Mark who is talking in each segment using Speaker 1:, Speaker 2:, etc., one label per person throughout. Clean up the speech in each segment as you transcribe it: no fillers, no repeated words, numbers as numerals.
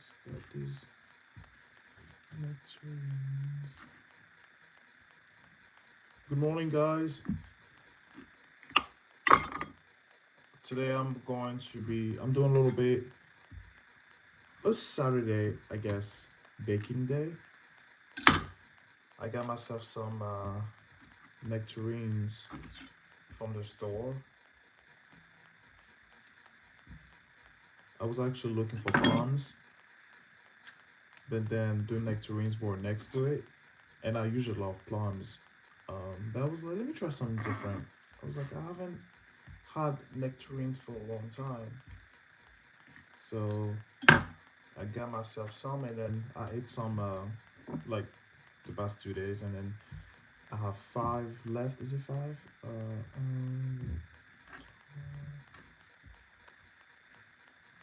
Speaker 1: let's get these nectarines. Good morning, guys. Today I'm doing a little bit, it's Saturday, I guess, baking day. I got myself some nectarines from the store. I was actually looking for plums, but then the nectarines were next to it, and I usually love plums. But I was like, let me try something different. I was like, I haven't had nectarines for a long time, so I got myself some, and then I ate some like the past 2 days, and then I have 5 left. Is it 5?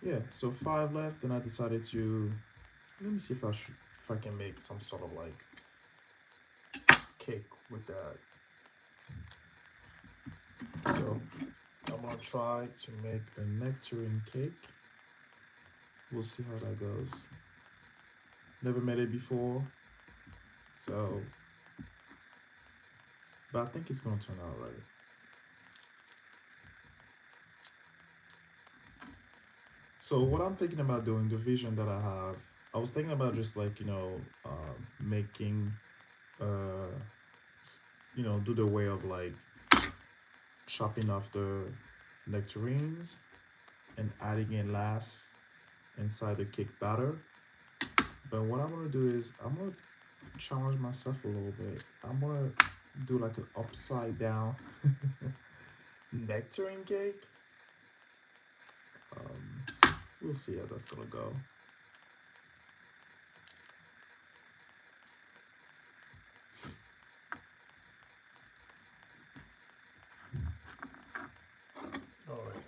Speaker 1: Yeah, so 5 left, and I decided to let me see if I can make some sort of like cake with that. So I'm gonna try to make a nectarine cake. We'll see how that goes. Never made it before, so but I think it's gonna turn out right. So what I'm thinking about doing, the vision that I have, I was thinking about just like making, uh, do the way of like chopping off the nectarines and adding it last inside the cake batter. But what I'm gonna do is I'm gonna challenge myself a little bit. I'm gonna do like an upside down nectarine cake. We'll see how that's gonna go. All right.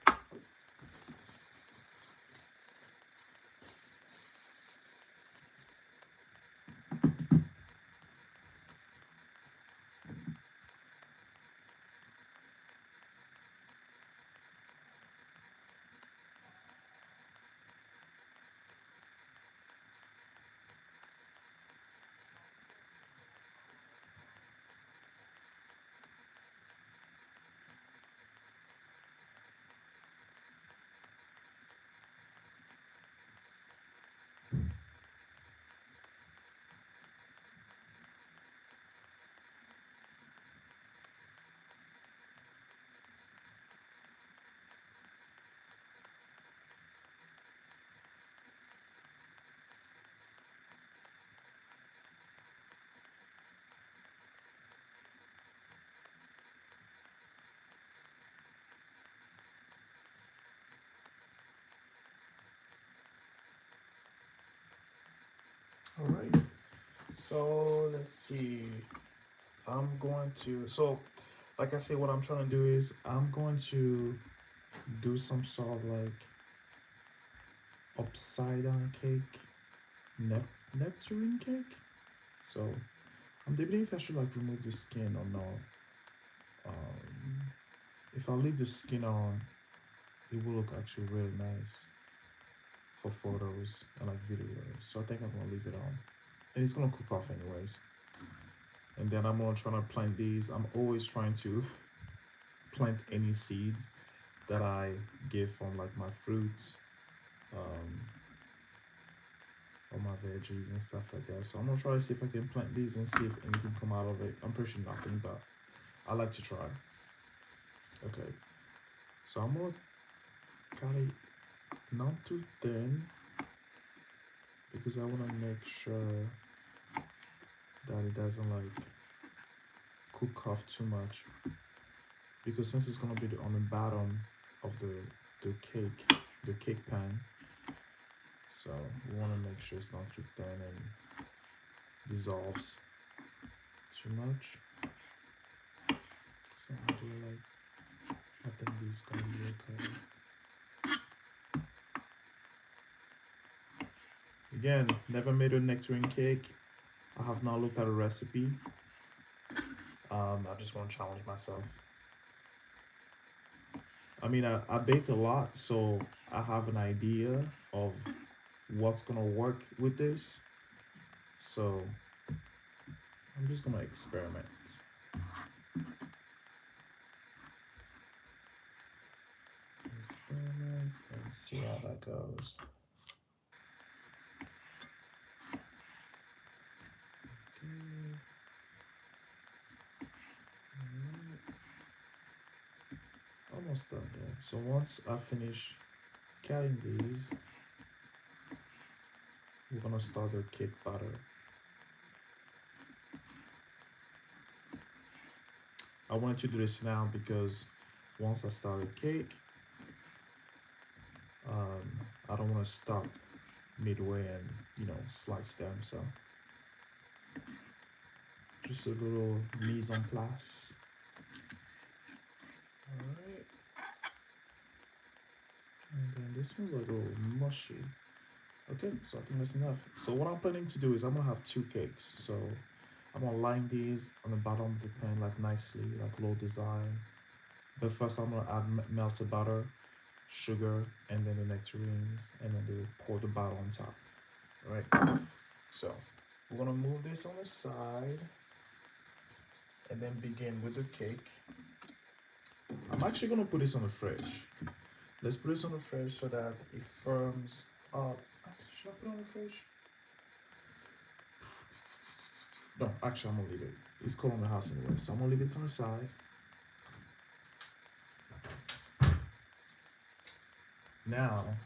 Speaker 1: All right. So let's see. Like I said, what I'm trying to do is I'm going to do some sort of like upside down cake, nectarine cake. So I'm debating if I should like remove the skin or not. If I leave the skin on, it will look actually really nice for photos and like videos. So I think I'm gonna leave it on, and it's gonna cook off anyways. And then I'm gonna try to plant these. I'm always trying to plant any seeds that I get from like my fruits, or my veggies and stuff like that. So I'm gonna try to see if I can plant these and see if anything come out of it. I'm pretty sure nothing, but I like to try. Okay, so I'm gonna cut it not too thin because I want to make sure that it doesn't like cook off too much, because since it's gonna be on the bottom of the cake pan, so we want to make sure it's not too thin and dissolves too much. So I'll do like, I think this is gonna be okay. Again, never made a nectarine cake. I have not looked at a recipe. I just want to challenge myself. I mean, I bake a lot, so I have an idea of what's gonna work with this. So I'm just gonna experiment. Experiment and see how that goes. Okay. Almost done here. So once I finish cutting these, we're gonna start the cake batter. I wanted to do this now because once I start the cake, I don't want to stop midway and slice them. So just a little mise en place. All right. And then this one's like a little mushy. Okay, so I think that's enough. So what I'm planning to do is I'm gonna have 2 cakes. So I'm gonna line these on the bottom of the pan like nicely, like a little design. But first I'm gonna add melted butter, sugar, and then the nectarines, and then pour the butter on top. All right. So we're gonna move this on the side, and then begin with the cake. I'm actually gonna put this on the fridge. Let's put this on the fridge so that it firms up. Should I put it on the fridge? No, actually I'm gonna leave it. It's cold in the house anyway, so I'm gonna leave it on the side. Now,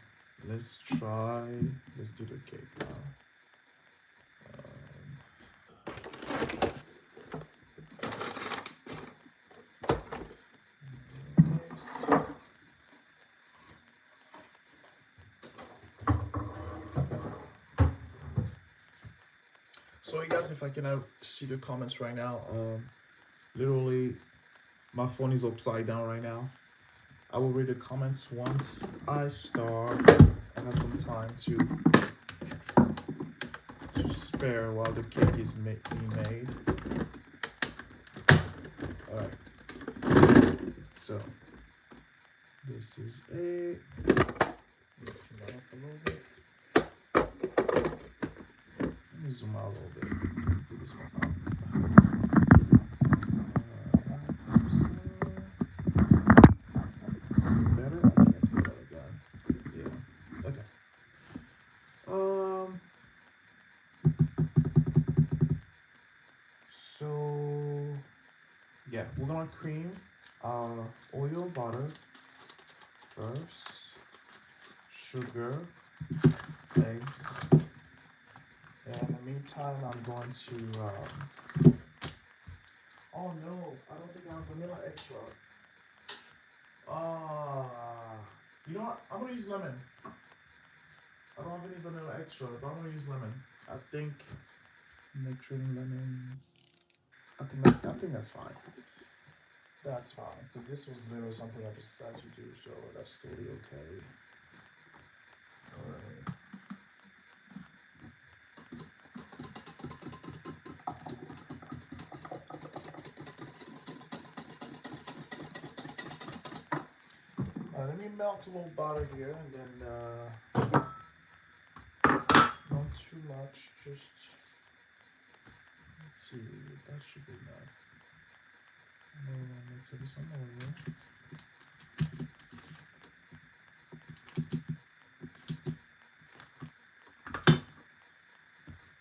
Speaker 1: let's do the cake now. Sorry guys if I cannot see the comments right now. Literally, my phone is upside down right now. I will read the comments once I start. I have some time to spare while the cake is being made. All right. So this is it. Lift that up a little bit. Let me zoom out a little bit. Get this one out. Better? I think that's better again. Yeah. Okay. So yeah, we're gonna cream our oil butter first, sugar, eggs. And in the meantime, I'm going to, oh no, I don't think I have vanilla extra. You know what, I'm gonna use lemon. I don't have any vanilla extra, but I'm gonna use lemon. I think nectarine lemon, I think that's fine. That's fine, because this was literally something I just decided to do, so that's totally okay. Alright. Let me melt a little butter here, and then not too much, just, let's see, that should be enough. Mix it with some oil.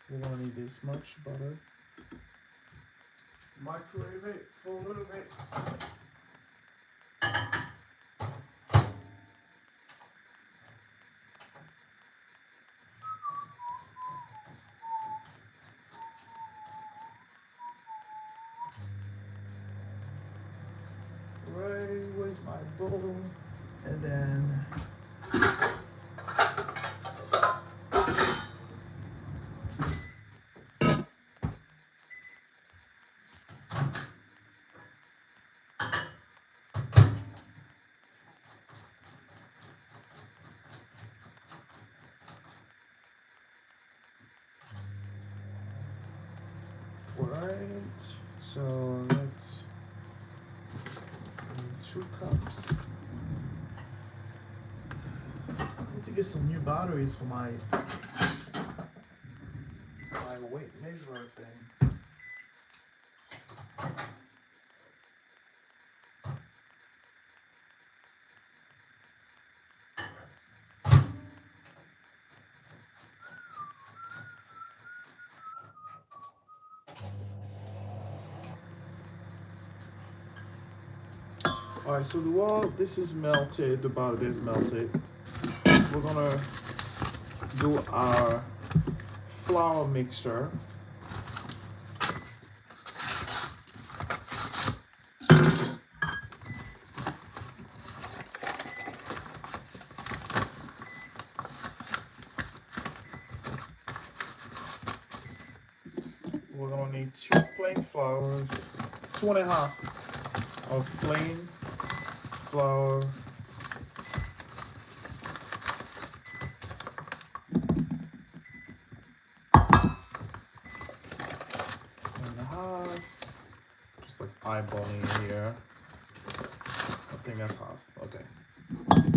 Speaker 1: We're gonna need this much butter. Microwave it for a little bit. Right, where's my bowl? And then right, so let's 2 cups. need to get some new batteries for my weight measurer thing. Alright, so the wall, this is melted, the butter is melted. We're gonna do our flour mixture. We're gonna need 2 plain flours, 2.5 of plain flour. Just like eyeballing here. I think that's half. Okay.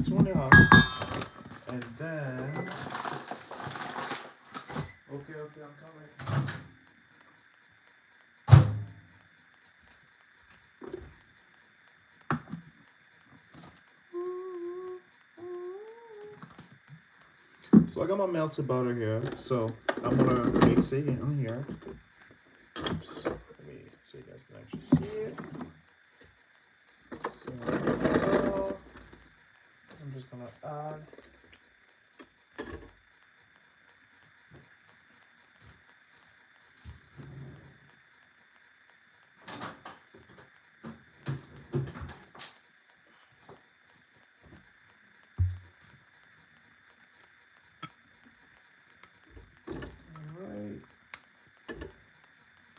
Speaker 1: 2.5. And then okay, I'm coming. So I got my melted butter here. So I'm gonna mix it in here. Oops. Let me so you guys can actually see it. So I'm just gonna add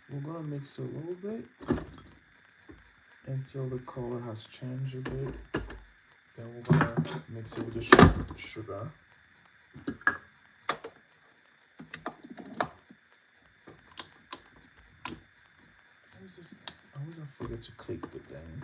Speaker 1: we're gonna mix it a little bit until the color has changed a bit. Then we're gonna mix it with the sugar. I always forget to click the thing.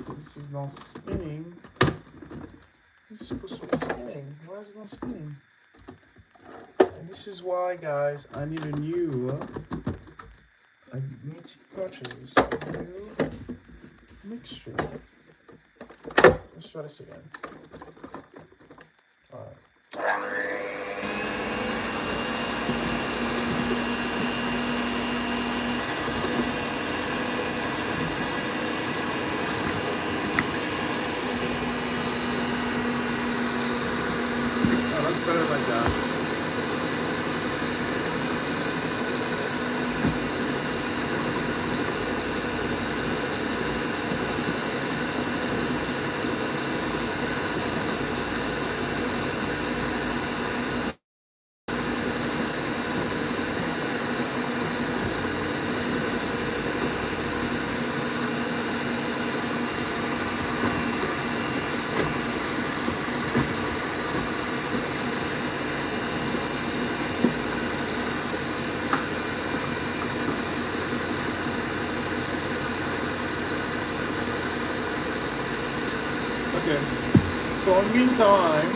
Speaker 1: This is not spinning. It's supposed to be spinning. Why is it not spinning? And this is why, guys, I need to purchase a new mixture. Let's try this again. All right. Better like that. Okay. So in the meantime,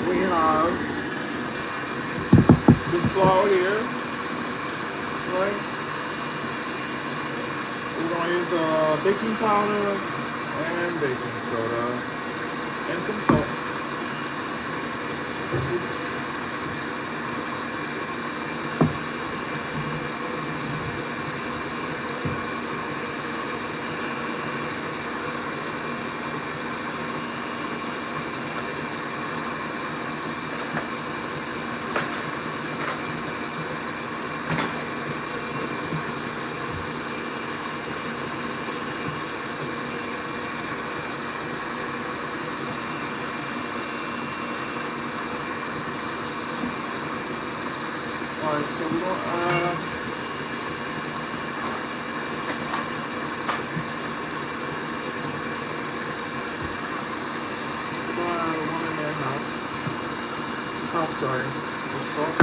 Speaker 1: we have the flour here, right? We're gonna use baking powder and baking soda and some salt. Alright, so we're gonna add one and a half. Oh, sorry. Of salt.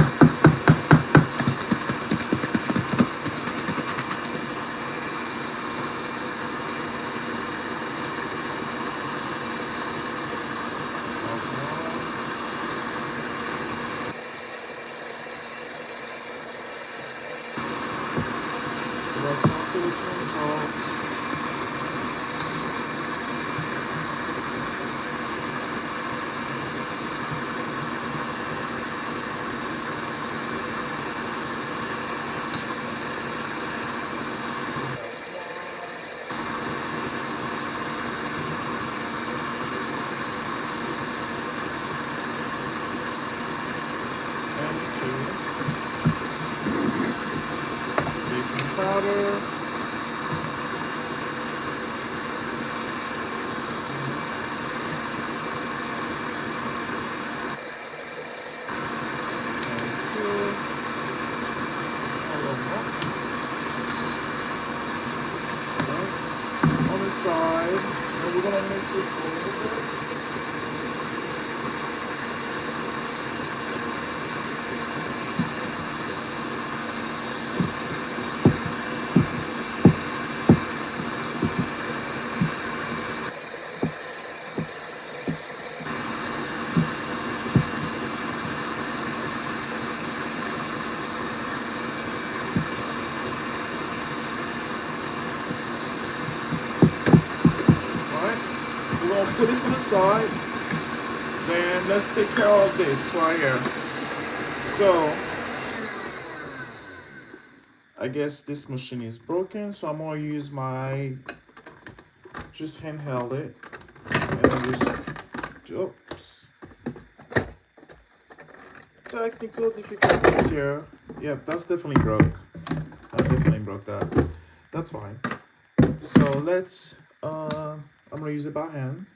Speaker 1: So let's go to this one salt. Powder. On the side, and we're gonna mix it a little bit. We're gonna put this to the side. Then let's take care of this right here. So I guess this machine is broken, so I'm gonna use my just handheld it and just oops. Technical difficulties here. Yep, that's definitely broke. I definitely broke that. That's fine. So let's I'm gonna use it by hand.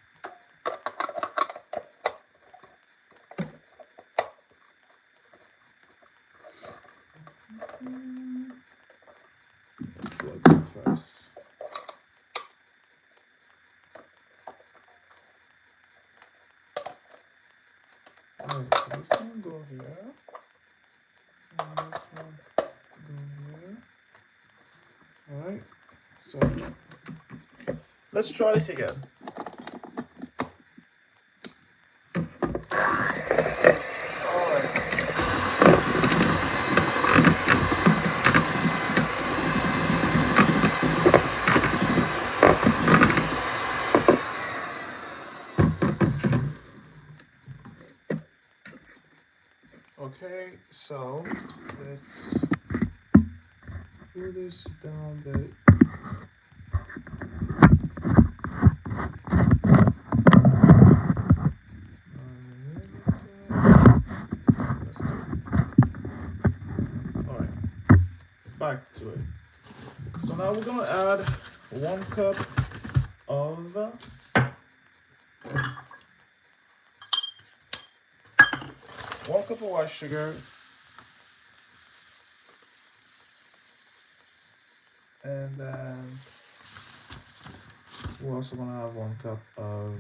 Speaker 1: Plug it first. Alright, so this one go here. And this one go here. Alright, so let's try this again. Okay, so let's pull this down a bit. That's good. Alright, back to it. So now we're gonna add 1 cup of white sugar, and then we're also gonna have 1 cup of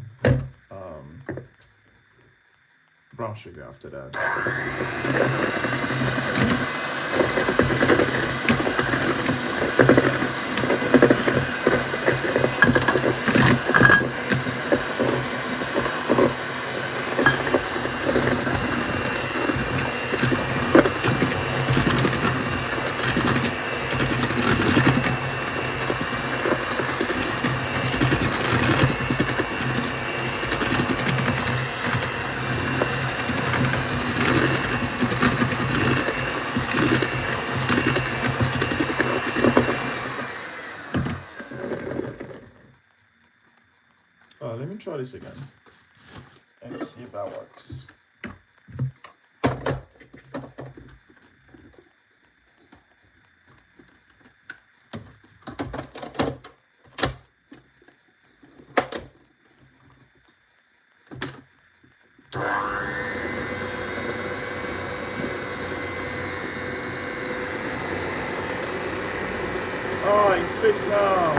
Speaker 1: brown sugar after that. try this again and see if that works. Oh, it's fixed now.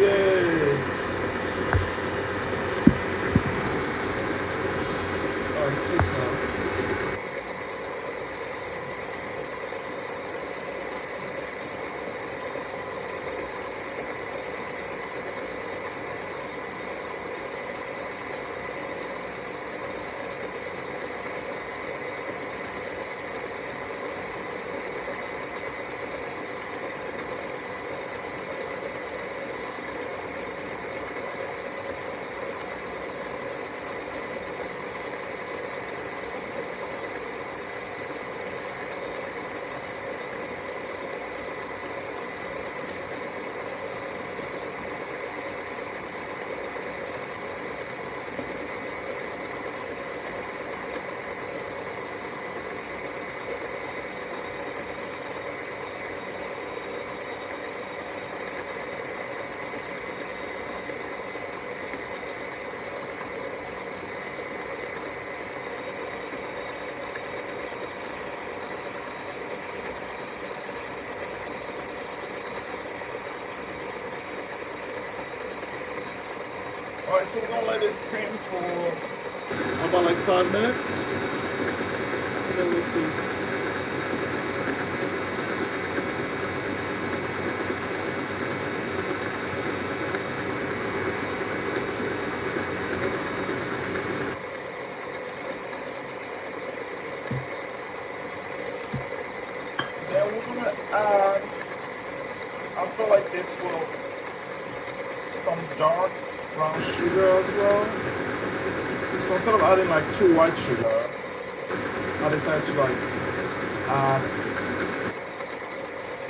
Speaker 1: Yay. Oh, it's fixed now. Alright, so we're gonna let this cream for about like 5 minutes. And then we'll see. Then we're gonna add, I feel like this will, some dark brown sugar as well. So instead of adding like 2 white sugar, I decided to like add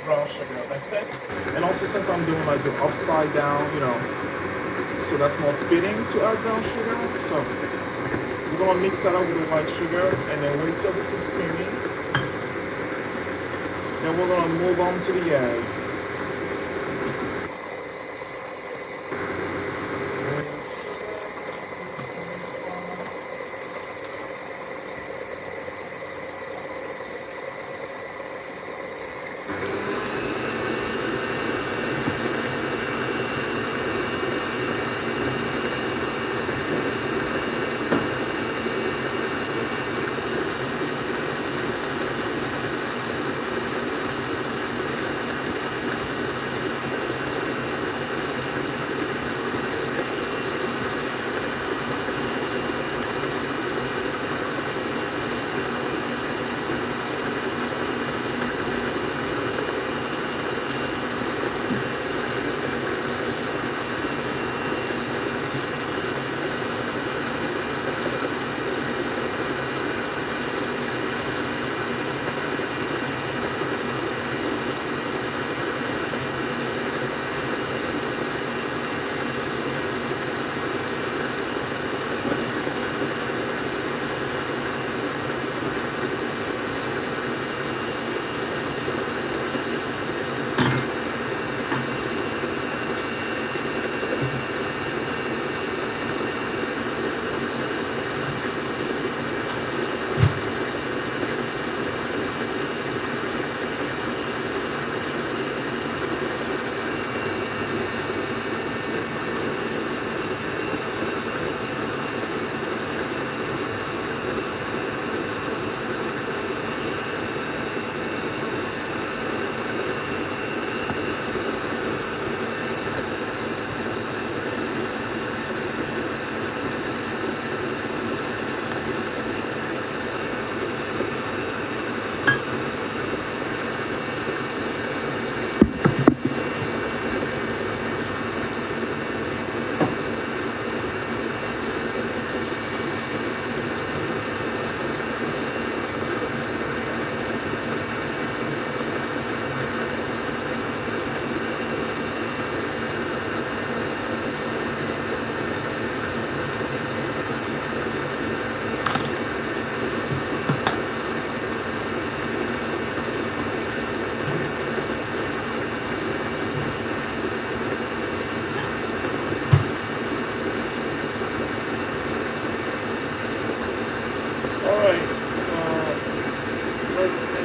Speaker 1: brown sugar. That's it. And also since I'm doing like the upside down, you know, so that's more fitting to add brown sugar. So we're gonna mix that up with the white sugar and then wait till this is creamy. Then we're gonna move on to the eggs.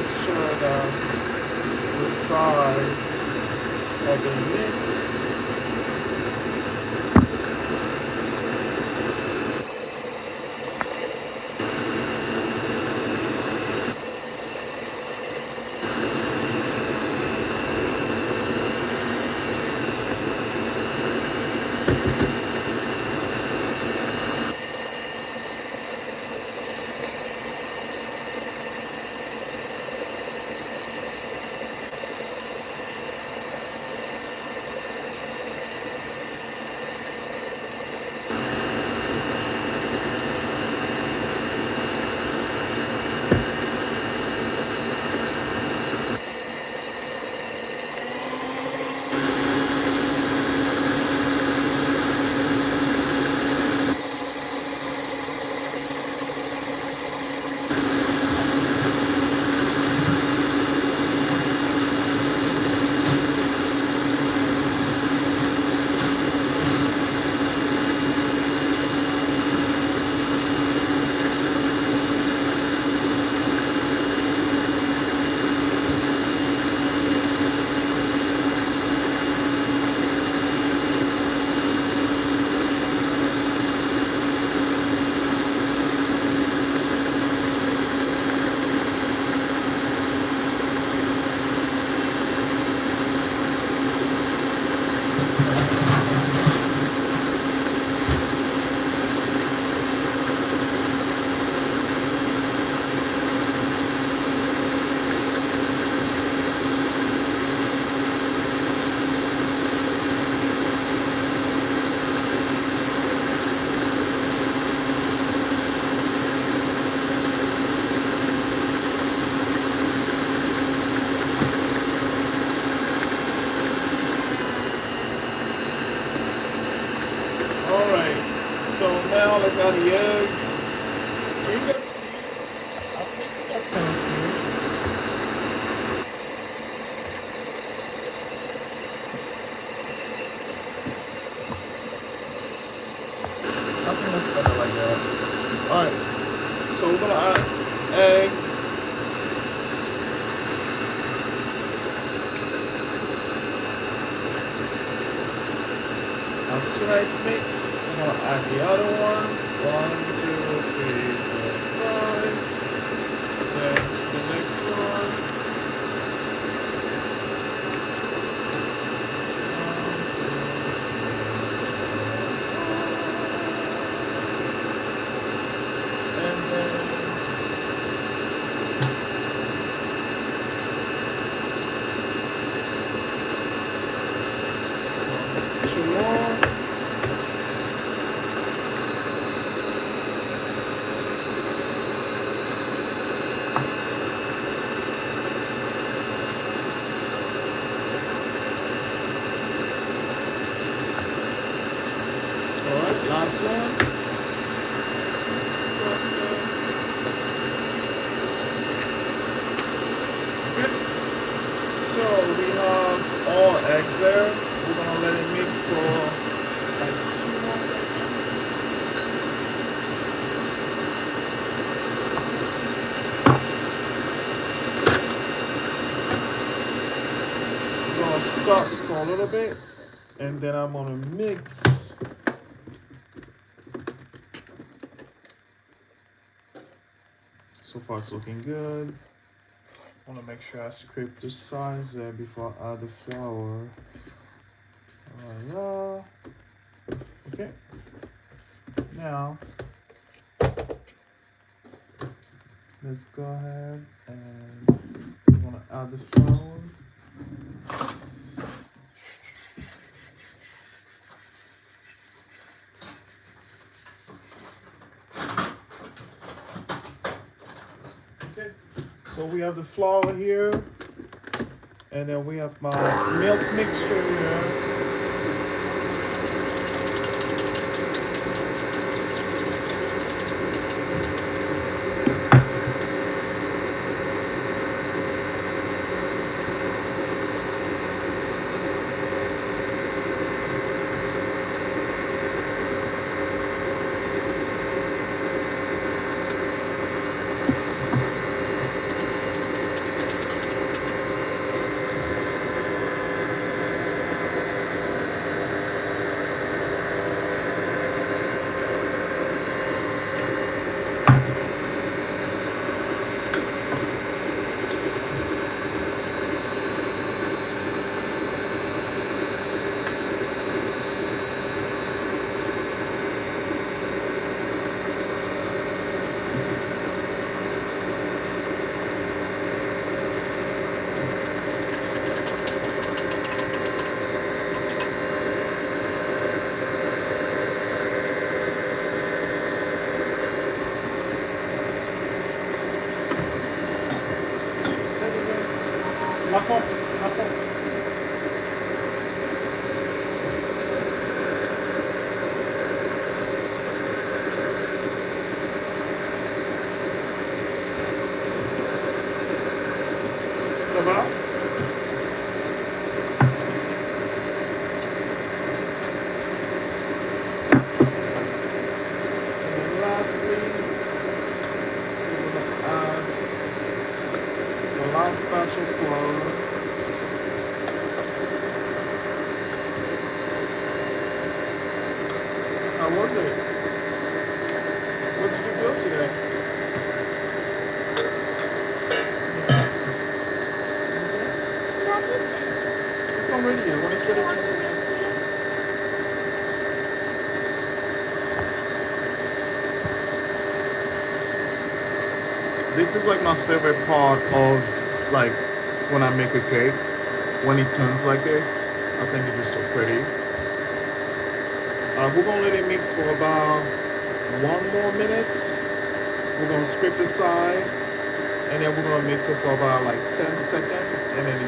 Speaker 1: make sure that the sides have been mixed. Alright, so now let's add the eggs. You can see, I think you guys can see. I think that's better like that. Alright, so we're gonna add eggs. As soon as it's mixed, I'm gonna add the other one. 1, 2, 3, 4, 5. Then the next one. 1, 2, 3, 4, 5. And then 2 more. Alright, last one. Okay. So we have all eggs there. We're gonna let it mix for like 2 more seconds. I'm gonna stop for a little bit and then I'm gonna mix. So far it's looking good. I want to make sure I scrape the sides there before I add the flour. Okay. Now, let's go ahead and we're going to add the flour. Okay, so we have the flour here, and then we have my milk mixture here. Ma porte, ma porte. Ça va? And lastly, we're gonna add the last batch of flour. How was it? What did you build today? It's not ready yet. When it's ready, this is like my favorite part of like when I make a cake. When it turns like this, I think it is so pretty. We're gonna let it mix for about 1 more minute. We're gonna scrape the side, and then we're gonna mix it for about like 10 seconds, and then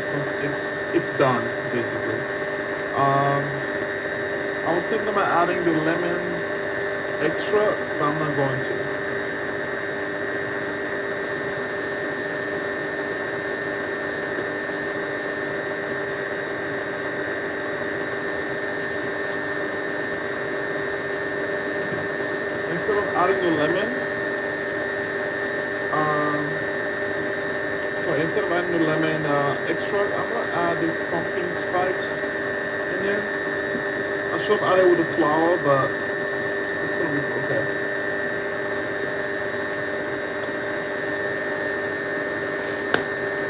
Speaker 1: it's done basically. I was thinking about adding the lemon extra, but I'm not going to. Instead of adding the lemon, instead of adding the lemon extract, I'm gonna add this pumpkin spice in there. I should have added with the flour, but it's gonna be okay.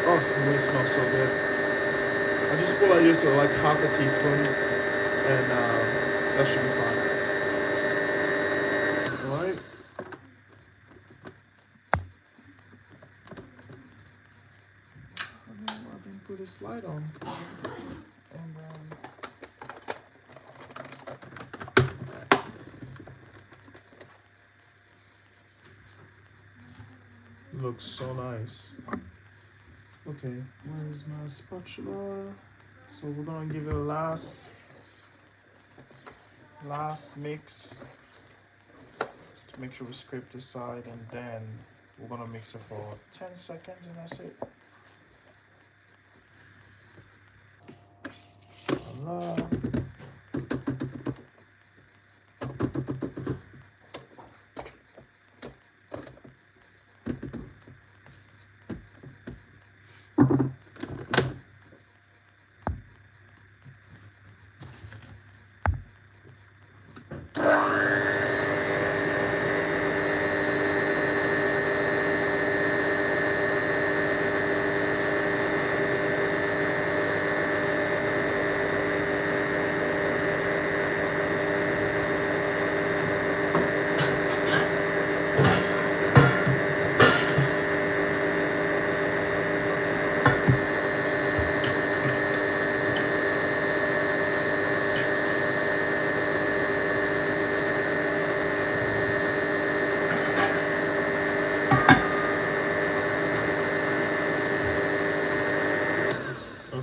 Speaker 1: Oh, it really smells so good. I just put like just like half a teaspoon, and that should be fine. All right. I didn't put this light on, and it looks so nice. Okay, where's my spatula? So we're gonna give it a last mix to make sure we scrape the side, and then we're gonna mix it for 10 seconds, and that's it. Voila.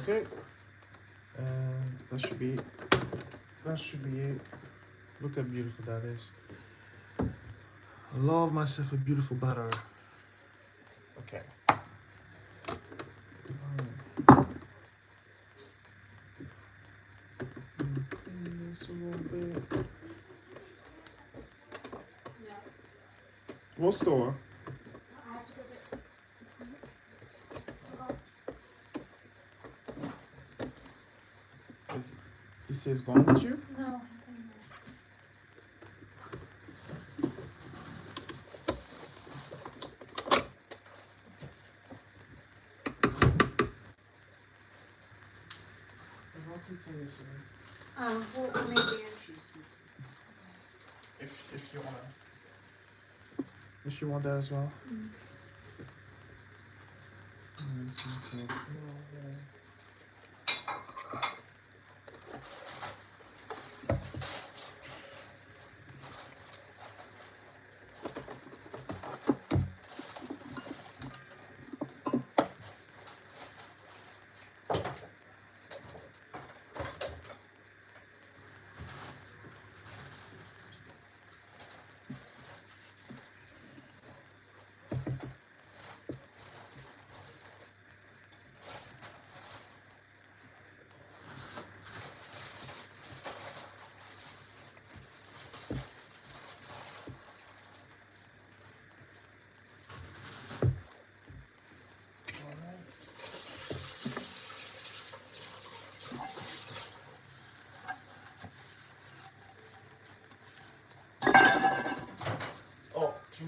Speaker 1: Okay, and that should be it. Look how beautiful that is. I love myself a beautiful butter. Okay. Clean this a little bit. What store? He says going with you?
Speaker 2: No, he's saying well, maybe it's...
Speaker 1: If you wanna. If you want that as well.
Speaker 2: Mm.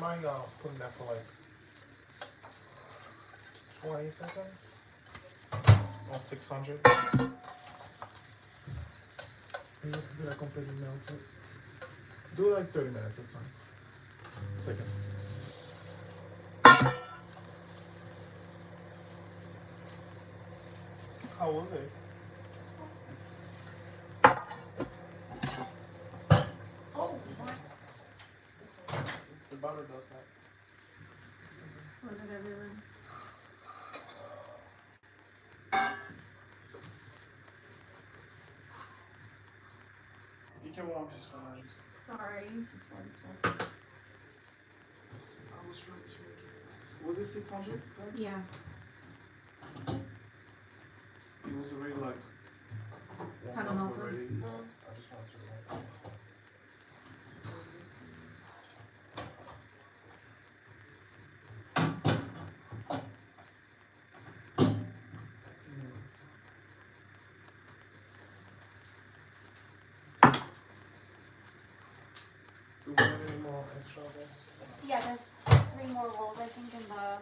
Speaker 1: mind putting that for like 20 seconds? Or 600? And just to be like completely melted. Do like 30 minutes this time. Seconds. How was it?
Speaker 2: Oh, what?
Speaker 1: The butter does that.
Speaker 2: Split it everywhere.
Speaker 1: You can warm his fries.
Speaker 2: Sorry.
Speaker 1: I was trying to make it. Was it 600?
Speaker 2: Yeah.
Speaker 1: It was already like
Speaker 2: Kind of melted.
Speaker 1: already. I just wanted to know. Do we have any more extra of this?
Speaker 2: Yeah, there's 3 more rolls, I think, in the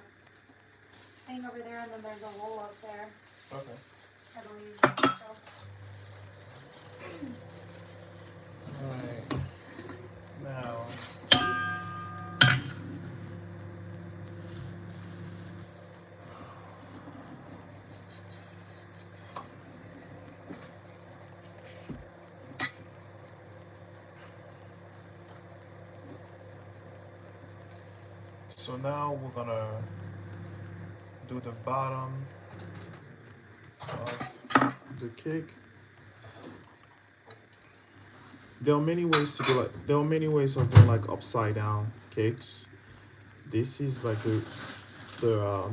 Speaker 2: thing over there, and then there's a roll up there,
Speaker 1: Okay.
Speaker 2: I believe. So.
Speaker 1: Alright. Now. So now we're gonna do the bottom of the cake. There are many ways to do it. There are many ways of doing like upside down cakes. This is like the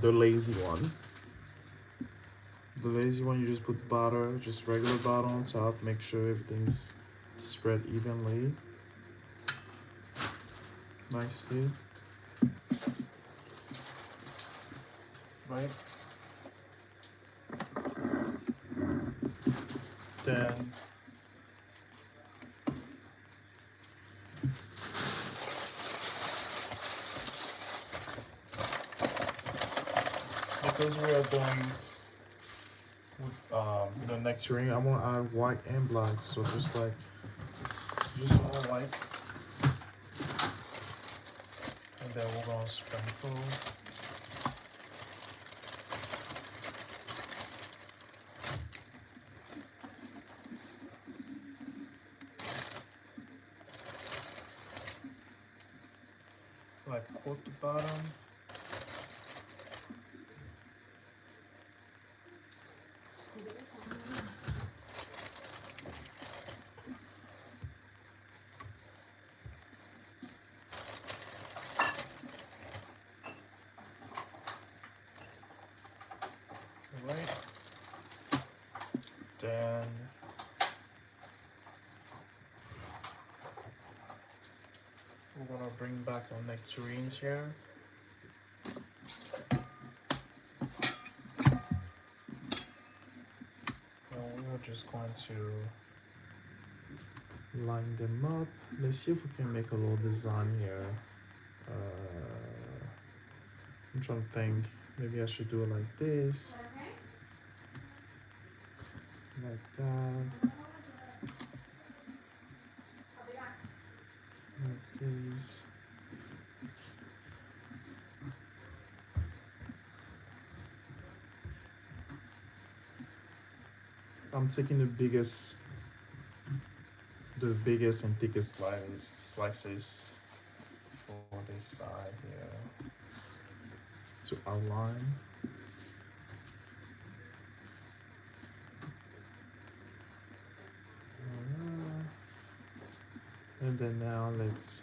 Speaker 1: lazy one. The lazy one, you just put butter, just regular butter on top. Make sure everything's spread evenly, nicely. Right. Then because we are doing with nectarine, I want to add white and black, so just all white, and then we're gonna sprinkle. Like coat the bottom. Right. Then we're gonna bring back our nectarines here. And we're just going to line them up. Let's see if we can make a little design here. I'm trying to think. Maybe I should do it like this. Like that. Like this. I'm taking the biggest and thickest slices for this side here to outline. And then now let's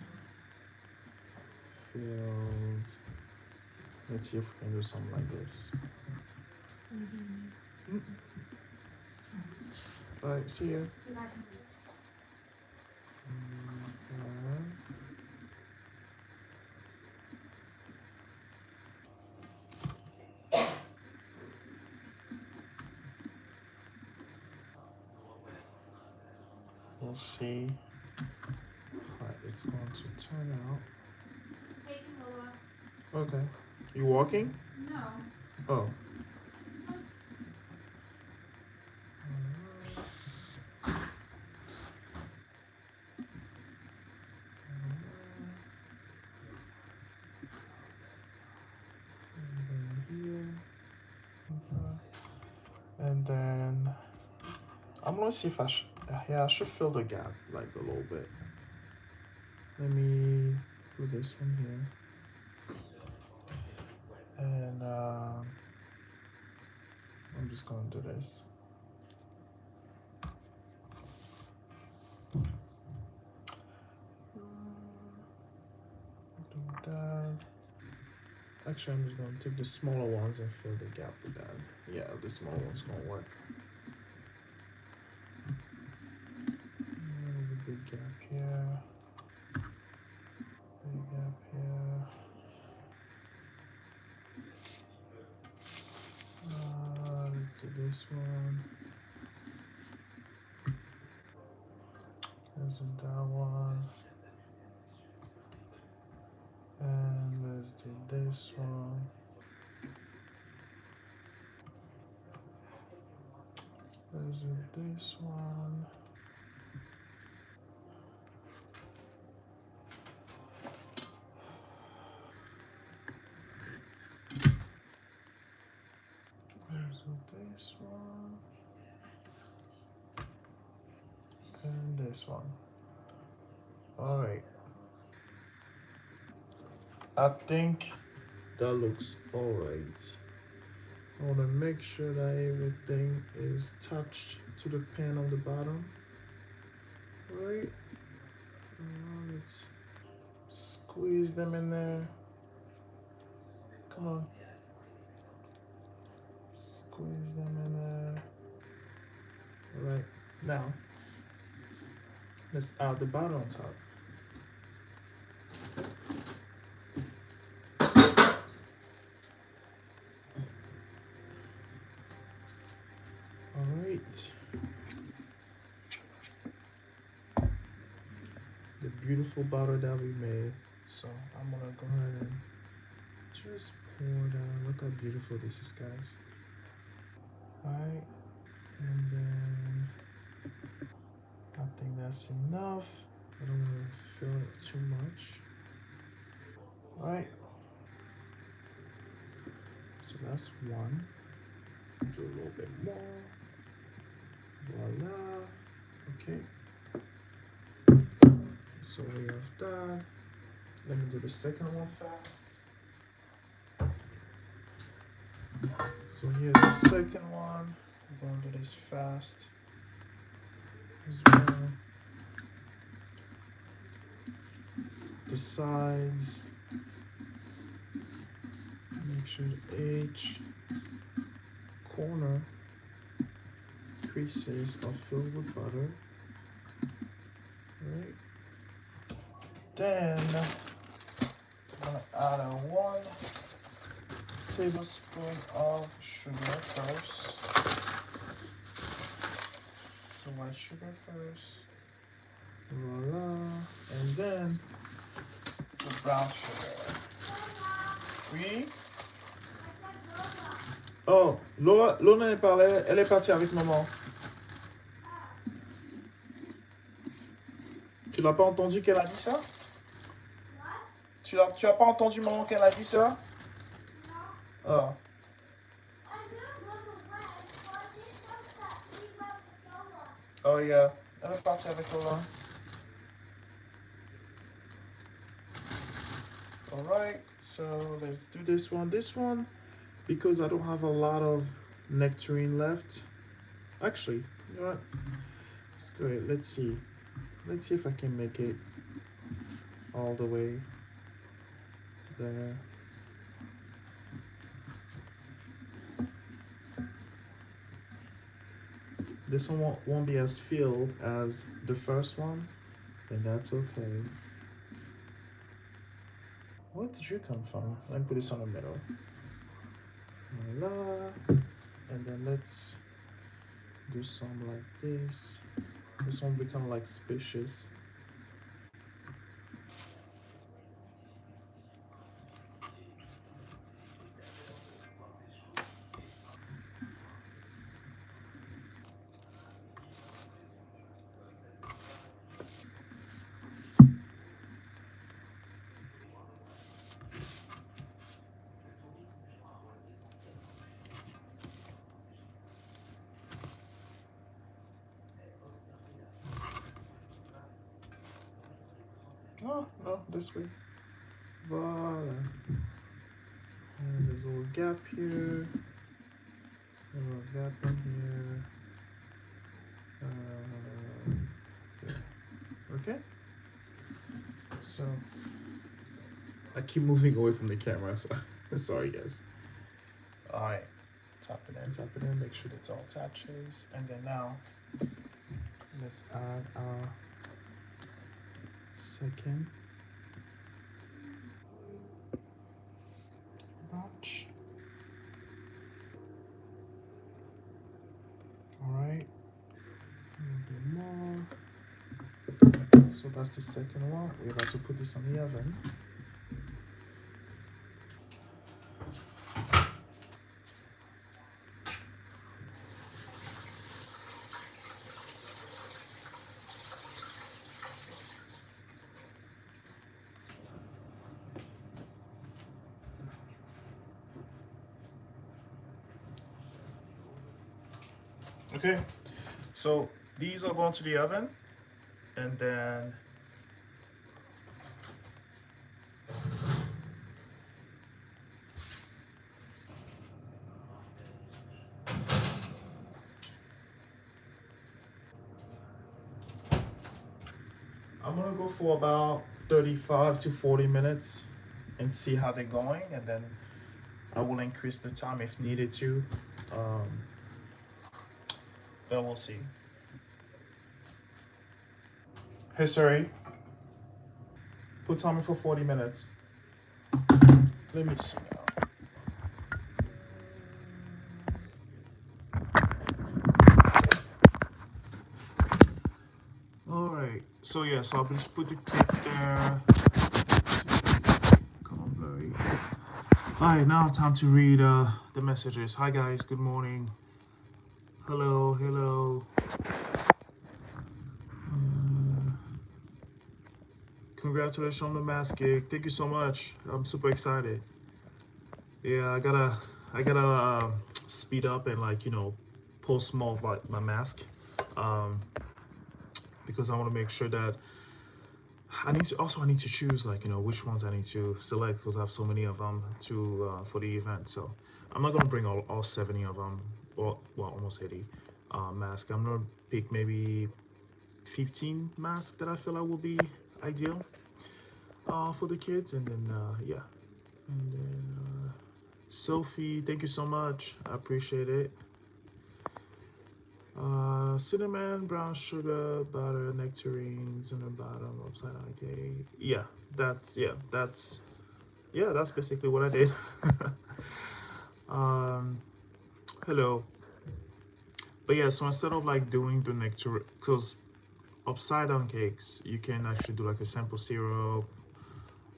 Speaker 1: see if we can do something like this. All right, see ya. We'll see how it's going to turn out. Okay. You walking?
Speaker 2: No.
Speaker 1: Oh. And then I'm gonna see if I should fill the gap like a little bit. Let me do this one here. And I'm just gonna do this. Do that. Actually, I'm just gonna take the smaller ones and fill the gap with that. Yeah, the smaller one's gonna work. There's a big gap here. Big gap here. Let's do this one. Isn't that one? And let's do this one. Let's do this one. Let's do this one. And this one. Alright. I think that looks alright. I want to make sure that everything is touched to the pan on the bottom. Right? Now let's squeeze them in there. Come on. Squeeze them in there. Alright. Now, let's add the butter on top. Alright. The beautiful butter that we made. So I'm gonna go ahead and just pour that. Look how beautiful this is, guys. Alright. And then I think that's enough. I don't want to fill it too much. Alright. So that's one. Do a little bit more. Voila. Okay. So we have that. Let me do the second one fast. So here's the second one. I'm going to do this fast as well. The sides. Make sure each corner creases are filled with butter. Right. Then I'm gonna add 1 tablespoon of sugar first. The white sugar first. Voila. And then the brown sugar. Oui. Oh, Lona est parlé, elle est partie avec maman. Tu l'as pas entendu qu'elle a dit ça? Tu as pas entendu maman qu'elle a dit ça? Oh. Oh yeah, elle est partie avec Lola. Alright, so let's do this one. This one, because I don't have a lot of nectarine left. Actually, you know what? It's great. Let's see. Let's see if I can make it all the way there. This one won't be as filled as the first one, and that's okay. Where did you come from? Let me put this on the middle. Voila. And then let's do some like this. This one will become like spacious. No, no, this way. Voila. And there's a little gap here. A little gap in here. Okay. So I keep moving away from the camera, so sorry guys. Alright. Tap it in, make sure it's all attaches. And then now let's add our second batch. Alright. A little bit more. So that's the second one. We're about to put this on the oven. Okay, so these are going to the oven, and then I'm gonna go for about 35 to 40 minutes and see how they're going, and then I will increase the time if needed to. But we'll see. Hey Siri, put timer for 40 minutes. Let me see now. Alright, so yeah, so I'll just put the clip there. Come on, blurry. Alright, now time to read the messages. Hi guys, good morning. Hello, hello. Congratulations on the mask gig. Thank you so much. I'm super excited. Yeah, I gotta speed up and, like, you know, post more of like my mask, because I want to make sure that I need to choose, like, you know, which ones I need to select, because I have so many of them to for the event. So I'm not gonna bring all 70 of them, or well, almost 80 masks. I'm gonna pick maybe 15 masks that I feel like will be ideal for the kids, and then yeah, and then Sophie, thank you so much, I appreciate it. Cinnamon, brown sugar, butter, nectarines in the bottom, upside down cake. Yeah, that's basically what I did. Hello. But yeah, so instead of like doing the nectar, because upside down cakes, you can actually do like a simple syrup,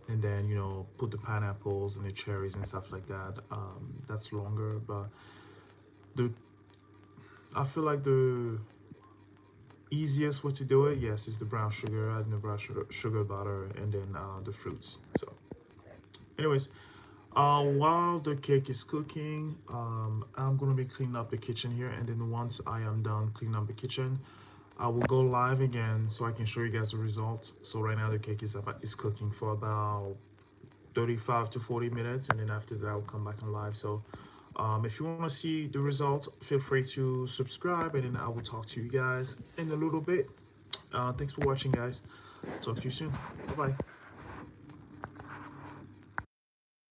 Speaker 1: and then, you know, put the pineapples and the cherries and stuff like that. That's longer, but I feel like the easiest way to do it, yes, is the brown sugar, adding the brown sugar butter, and then the fruits. So anyways, while the cake is cooking, I'm gonna be cleaning up the kitchen here, and then once I am done cleaning up the kitchen, I will go live again so I can show you guys the results. So right now the cake is cooking for about 35 to 40 minutes, and then after that I'll come back on live. So if you want to see the results, feel free to subscribe, and then I will talk to you guys in a little bit. Thanks for watching, guys. Talk to you soon. Bye bye.